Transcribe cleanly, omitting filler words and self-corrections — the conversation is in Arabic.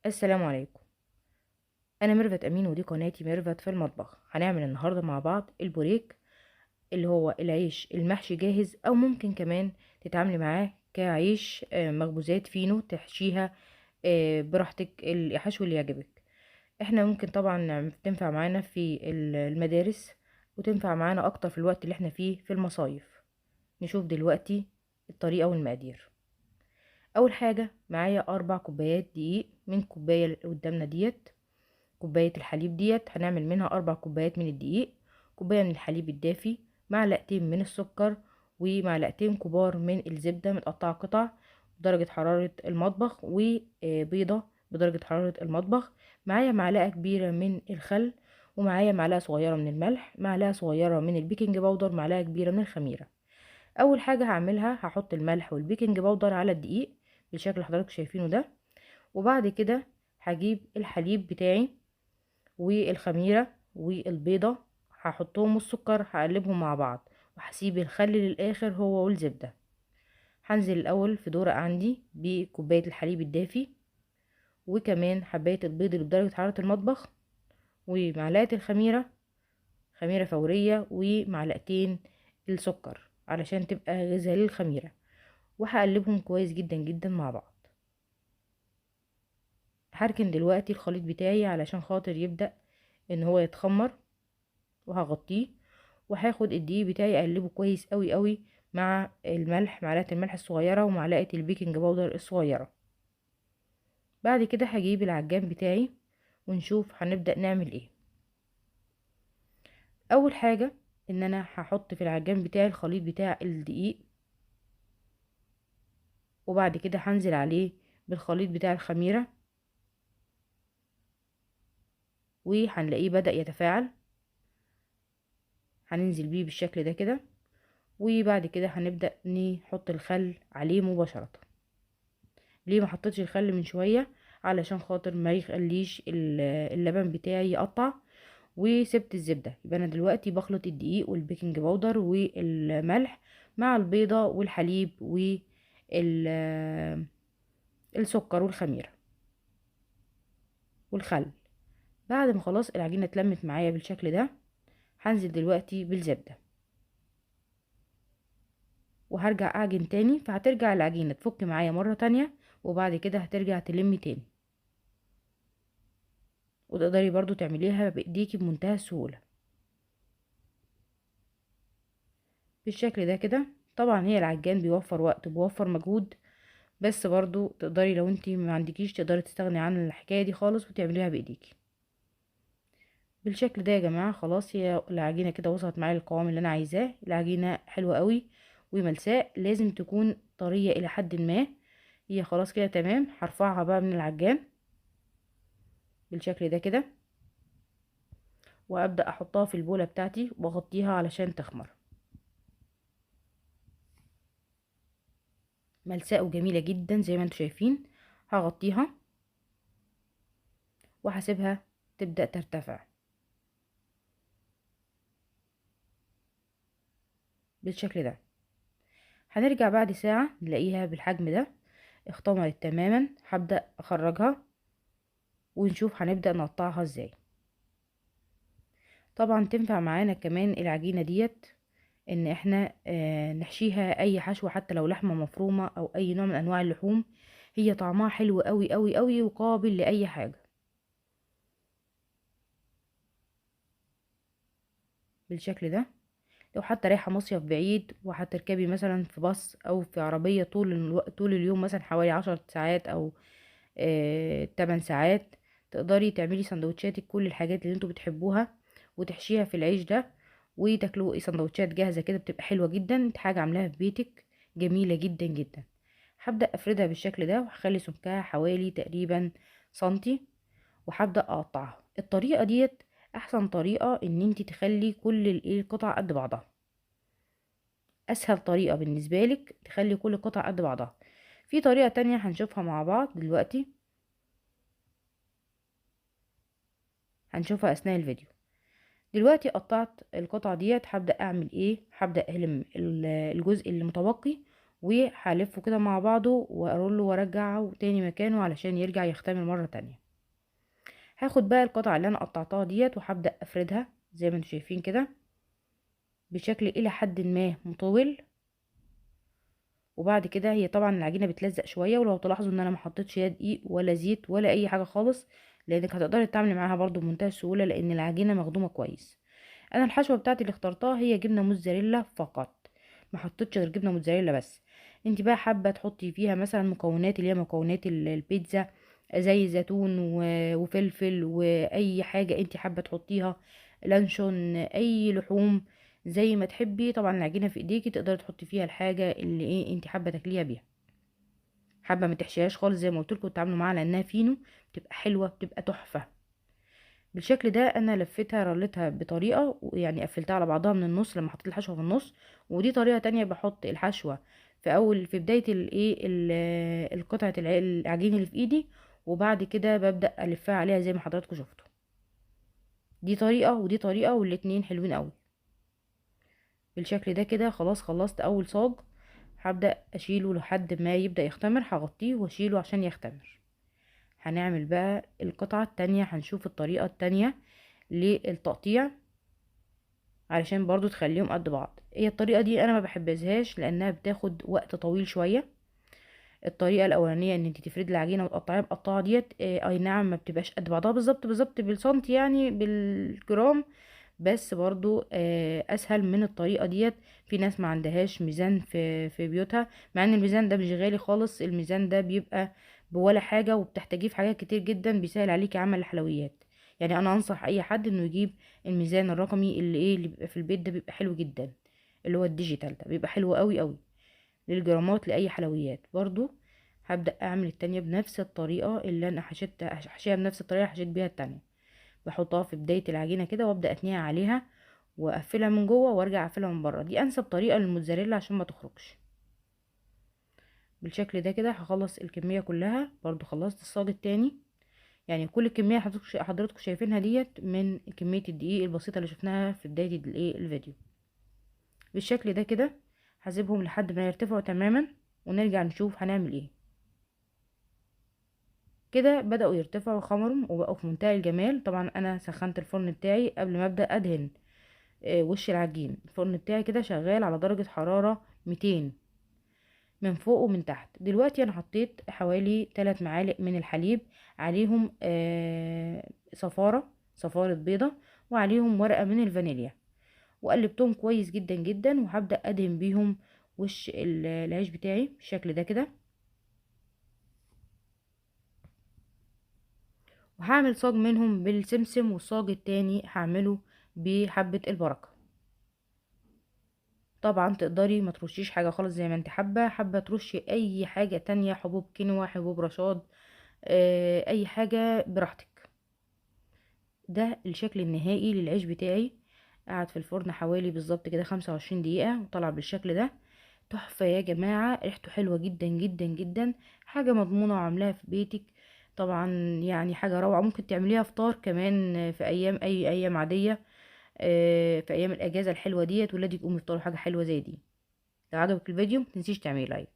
السلام عليكم. انا ميرفت امين ودي قناتي ميرفت في المطبخ. هنعمل النهارده مع بعض البوريك، اللي هو العيش المحشي جاهز، او ممكن كمان تتعاملي معاه كعيش مخبوزات فينو تحشيها براحتك، الحشو اللي يعجبك. احنا ممكن طبعا تنفع معانا في المدارس، وتنفع معانا اكتر في الوقت اللي احنا فيه في المصايف. نشوف دلوقتي الطريقة والمقادير. اول حاجة معايا 4 كوبايات دقيق من كوباية اللي قدامنا ديت. كوباية الحليب ديت هنعمل منها 4 كوبايات من الدقيق، كوباية من الحليب الدافي، معلقتين من السكر، ومعلقتين كبار من الزبدة متقطعة قطع بدرجة حرارة المطبخ، وبيضة بدرجة حرارة المطبخ. معايا معلقة كبيرة من الخل، ومعايا معلقة صغيرة من الملح، معلقة صغيرة من البيكنج باودر، معلقة كبيرة من الخميرة. أول حاجة هعملها هحط الملح والبيكنج باودر على الدقيق بالشكل اللي حضرتك شايفينه ده. وبعد كده هجيب الحليب بتاعي والخميرة والبيضة، هحطهم والسكر هقلبهم مع بعض، وهسيب الخل للآخر هو والزبدة. هنزل الأول في دورق عندي بكوباية الحليب الدافي، وكمان حباية البيض اللي بدرجة حرارة المطبخ، ومعلقة الخميرة، خميرة فورية، ومعلقتين السكر علشان تبقى غذاء للخميرة، وهقلبهم كويس جدا جدا مع بعض. هركن دلوقتي الخليط بتاعي علشان خاطر يبدأ ان هو يتخمر، وهغطيه، وهاخد الدقيق بتاعي اقلبه كويس قوي قوي مع الملح، معلقه الملح الصغيره ومعلقه البيكنج باودر الصغيره. بعد كده هجيب العجان بتاعي ونشوف هنبدأ نعمل ايه. اول حاجه ان انا هحط في العجان بتاعي الخليط بتاع الدقيق، وبعد كده هنزل عليه بالخليط بتاع الخميره، وهنلاقيه بدأ يتفاعل. هننزل بيه بالشكل ده كده، وبعد كده هنبدأ نحط الخل عليه مباشرة. ليه ما حطيتش الخل من شوية؟ علشان خاطر ما يخليش اللبن بتاعي يقطع. وسبت الزبدة، يبقى انا دلوقتي بخلط الدقيق والبيكنج باودر والملح مع البيضة والحليب والسكر والخميرة والخل. بعد ما خلاص العجينة اتلمت معايا بالشكل ده، هنزل دلوقتي بالزبدة وهرجع اعجن تاني، فهترجع العجينة تفك معايا مرة تانية، وبعد كده هترجع تلم تاني. وتقدري برضو تعمليها بايديكي بمنتهى السهولة بالشكل ده كده. طبعا هي العجان بيوفر وقت وبيوفر مجهود، بس برضو تقدري لو انتي ما عندكيش تقدري تستغني عن الحكاية دي خالص وتعمليها بايديكي بالشكل ده. يا جماعة خلاص هي العجينة كده وصلت معايا القوام اللي انا عايزاه. العجينة حلوة قوي وملساء، لازم تكون طرية الى حد ما. هي خلاص كده تمام. هرفعها بقى من العجان بالشكل ده كده، وابدأ احطها في البولة بتاعتي واغطيها علشان تخمر. ملساء وجميلة جدا زي ما انتوا شايفين. هغطيها وهسيبها تبدأ ترتفع بالشكل ده. هنرجع بعد ساعة نلاقيها بالحجم ده، اختمرت تماما. هبدأ اخرجها ونشوف هنبدأ نقطعها ازاي. طبعا تنفع معانا كمان العجينة ديت ان احنا نحشيها اي حشوة، حتى لو لحمة مفرومة او اي نوع من انواع اللحوم. هي طعمها حلو قوي قوي قوي وقابل لأي حاجة بالشكل ده. لو حتى رايحة مصيف بعيد وهتركبي مثلا في باص او في عربية طول اليوم، مثلا حوالي 10 ساعات او 8 ساعات، تقدري تعملي سندوتشاتك كل الحاجات اللي انتوا بتحبوها وتحشيها في العيش ده، وتاكلوا سندوتشات جاهزة كده بتبقى حلوة جدا. حاجة عاملاها في بيتك جميلة جدا جدا. هبدأ افردها بالشكل ده، وهخلي سمكها حوالي تقريبا سنتي، وهبدأ اقطعها. الطريقة ديت احسن طريقة ان انتي تخلي كل القطع قد بعضها. اسهل طريقة بالنسبة لك تخلي كل القطع قد بعضها. في طريقة تانية هنشوفها مع بعض دلوقتي، هنشوفها اثناء الفيديو. دلوقتي قطعت القطعة ديت، هبدأ اعمل ايه؟ هبدأ الجزء اللي متبقي وهلفه كده مع بعضه واروله وارجعه تاني مكانه علشان يرجع يختمر مرة تانية. هاخد بقى القطعة اللي انا قطعتها ديت وهبدأ افردها زي ما انتم شايفين كده بشكل الى حد ما مطول. وبعد كده هي طبعا العجينه بتلزق شويه، ولو تلاحظوا ان انا ما حطيتش يا دقيق ولا زيت ولا اي حاجه خالص، لانك هتقدري تتعاملي معاها برضو بمنتهى السهوله لان العجينه مخدومه كويس. انا الحشوه بتاعتي اللي اخترتها هي جبنه موتزاريلا فقط، ما حطيتش غير جبنه موتزاريلا بس. انت بقى حابه تحطي فيها مثلا مكونات اللي هي مكونات البيتزا، زي زيتون وفلفل واي حاجه انت حابه تحطيها، لانشون، اي لحوم، زي ما تحبي. طبعا العجينه في ايديكي تقدري تحطي فيها الحاجه اللي انت حابه تاكليها بيها. حابه ما تحشيهاش خالص زي ما قلت لكم تعاملوا معاها لانها فينو، بتبقى حلوه، بتبقى تحفه. بالشكل ده انا لفيتها رلتها بطريقه، يعني قفلتها على بعضها من النص لما حطيت الحشوه في النص. ودي طريقه تانية، بحط الحشوه في بدايه القطعه العجين اللي في ايدي، وبعد كده ببدا الفها عليها زي ما حضراتكم شفتوا. دي طريقه ودي طريقه، والاتنين حلوين قوي. بالشكل ده كده خلاص خلصت اول صاج. هبدأ اشيله لحد ما يبدأ يختمر، هغطيه واشيله عشان يختمر. هنعمل بقى القطعة التانية، هنشوف الطريقة التانية للتقطيع علشان برضو تخليهم قد بعض. هي الطريقة دي انا ما بحبذهاش لانها بتاخد وقت طويل شوية. الطريقة الاولانية ان انت تفردي العجينة وتقطعيها مقطعة ديت، اي نعم ما بتبقاش قد بعضها بالظبط بالظبط بالسنتي يعني بالجرام، بس برضو اسهل من الطريقه ديت. في ناس ما عندهاش ميزان في بيوتها، مع ان الميزان ده مش غالي خالص، الميزان ده بيبقى بولا حاجه وبتحتاجيه في حاجات كتير جدا، بيسهل عليكي عمل الحلويات. يعني انا انصح اي حد انه يجيب الميزان الرقمي اللي بيبقى في البيت ده، بيبقى حلو جدا. اللي هو الديجيتال ده بيبقى حلو قوي قوي للجرامات لاي حلويات. برضو هبدأ اعمل التانية بنفس الطريقة اللي انا حشيها بنفس الطريقة اللي حشيت بيها التانية. بحطها في بداية العجينة كده وابدأ اتنيها عليها واقفلها من جوه وارجع اقفلها من بره. دي انسب طريقة للموتزاريلا عشان ما تخرجش. بالشكل ده كده هخلص الكمية كلها. برضو خلصت الصاج التاني، يعني كل الكمية حضراتكم شايفينها ديت من كمية الدقيق البسيطة اللي شفناها في بداية الفيديو. بالشكل ده كده هسيبهم لحد ما يرتفعوا تماما ونرجع نشوف هنعمل ايه. كده بدأوا يرتفعوا وخمروا وبقوا في منتهى الجمال. طبعا انا سخنت الفرن بتاعي قبل ما ابدأ ادهن وش العجين. الفرن بتاعي كده شغال على درجة حرارة 200 من فوق ومن تحت. دلوقتي انا حطيت حوالي 3 معالق من الحليب، عليهم صفارة بيضة، وعليهم ورقة من الفانيليا، وقلبتهم كويس جدا جدا. وهبدأ ادهن بيهم وش العيش بتاعي بالشكل ده كده. وهعمل صاج منهم بالسمسم، والصاج التاني هعمله بحبة البركة. طبعا تقدري ما ترشيش حاجة خالص زي ما انت حابة ترشي اي حاجة تانية، حبوب كينوا، حبوب رشاد، اي حاجة براحتك. ده الشكل النهائي للعيش بتاعي. قعد في الفرن حوالي بالظبط كده 25 دقيقة وطلع بالشكل ده. تحفة يا جماعة، ريحته حلوة جدا جدا جدا. حاجة مضمونة وعاملاها في بيتك. طبعا يعني حاجة روعة، ممكن تعمليها فطار كمان في اي ايام عادية، في ايام الاجازة الحلوة ديت ولادك يقوموا يفطروا حاجة حلوة زي دي. لو عجبك الفيديو متنسيش تعملي لايك.